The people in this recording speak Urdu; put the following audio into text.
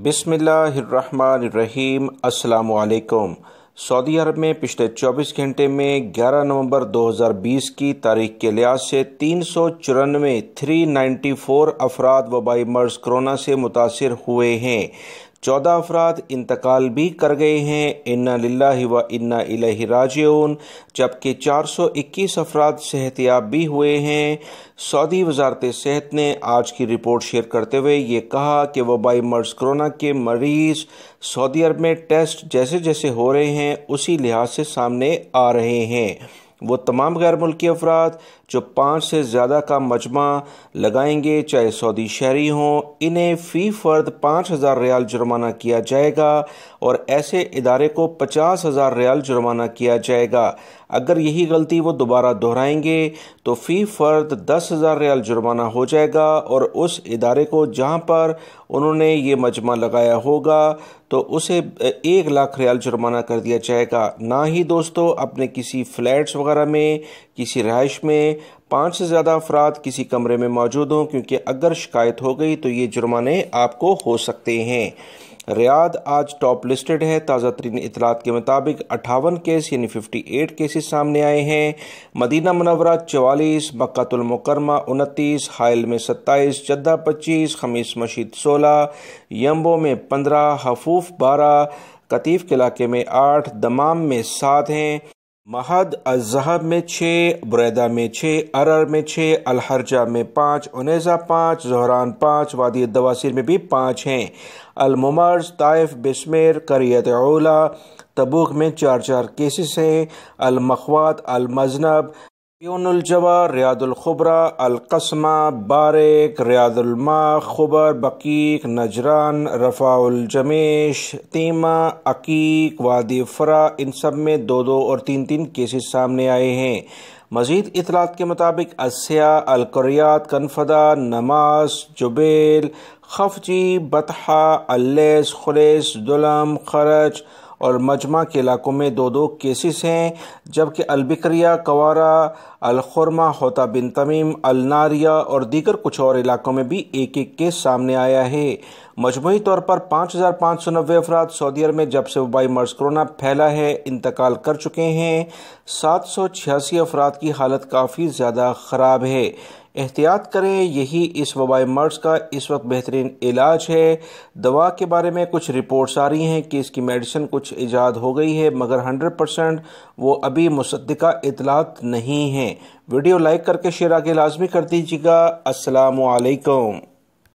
بسم اللہ الرحمن الرحیم۔ السلام علیکم۔ سعودی عرب میں پچھلے 24 گھنٹے میں 11 نومبر 2020 کی تاریخ کے لحاظ سے 394 افراد وبائی مرض کرونا سے متاثر ہوئے ہیں۔ 14 افراد انتقال بھی کر گئے ہیں۔ انا للہ و انا الیہ راجعون، جبکہ 421 افراد صحت یاب بھی ہوئے ہیں۔ سعودی وزارت صحت نے آج کی رپورٹ شیئر کرتے ہوئے یہ کہا کہ وبائی مرض کرونا کے مریض سعودی عرب میں ٹیسٹ جیسے جیسے ہو رہے ہیں اسی لحاظ سے سامنے آ رہے ہیں۔ وہ تمام غیر ملکی افراد جو 5 سے زیادہ کا مجمع لگائیں گے، چاہے سعودی شہری ہوں، انہیں فی فرد 5,000 ریال جرمانہ کیا جائے گا اور ایسے ادارے کو 50,000 ریال جرمانہ کیا جائے گا۔ اگر یہی غلطی وہ دوبارہ دہرائیں گے تو فی فرد 10,000 ریال جرمانہ ہو جائے گا اور اس ادارے کو جہاں پر انہوں نے یہ مجمع لگایا ہوگا تو اسے 1 لاکھ ریال جرمانہ کر دیا جائے گا۔ نہ ہی دوستو اپنے کسی فلیٹس وغیرہ میں، کسی رہائش میں 5 سے زیادہ افراد کسی کمرے میں موجود ہوں، کیونکہ اگر شکایت ہو گئی تو یہ جرمانے آپ کو ہو سکتے ہیں۔ ریاض آج ٹاپ لسٹڈ ہے۔ تازہ ترین اطلاعات کے مطابق 58 کیس یعنی 58 کیسز سامنے آئے ہیں۔ مدینہ منورہ 44، مکہ المکرمہ 29، حائل میں 27، جدہ 25، خمیس مشید 16، یمبو میں 15، حفوف 12، قطیف کے علاقے میں 8، دمام میں 7 ہیں۔ مہد الذہب میں 6، بریدہ میں 6، ارر میں 6، الحرجہ میں 5، انیزہ 5، زہران 5، وادی الدواسر میں بھی 5 ہیں۔ الممرز، طائف، بسمیر، قریت اولا، تبوک میں 4 کیسز ہیں۔ المخوات، المزنب، پیون الجوا، ریاض الخبرہ، القسمہ، بارک، ریاض الماء، خبر، بقیق، نجران، رفع الجمیش، تیمہ، عقیق، وادی فرا، ان سب میں 2 اور 3 کیسز سامنے آئے ہیں۔ مزید اطلاعات کے مطابق اسیا، القریات، کنفدہ، نماس، جبیل، خفجی، بطحہ، اللیس، خلیس، دلم، خرچ اور مجمع کے علاقوں میں 2 کیسز ہیں، جبکہ البکریہ، کوارا، الخرمہ، ہوتا بن تمیم، الناریہ اور دیگر کچھ اور علاقوں میں بھی 1 کیس سامنے آیا ہے۔ مجموعی طور پر 5,590 افراد سعودی عرب میں جب سے وبائی مرض کرونا پھیلا ہے انتقال کر چکے ہیں۔ 786 افراد کی حالت کافی زیادہ خراب ہے۔ احتیاط کریں، یہی اس وبائی مرض کا اس وقت بہترین علاج ہے۔ دوا کے بارے میں کچھ رپورٹس آ رہی ہیں کہ اس کی میڈیسن کچھ ایجاد ہو گئی ہے، مگر 100% وہ ابھی مصدقہ اطلاعات نہیں ہیں۔ ویڈیو لائک کر کے شیئر آگے لازمی کر دیجیے گا۔ السلام علیکم۔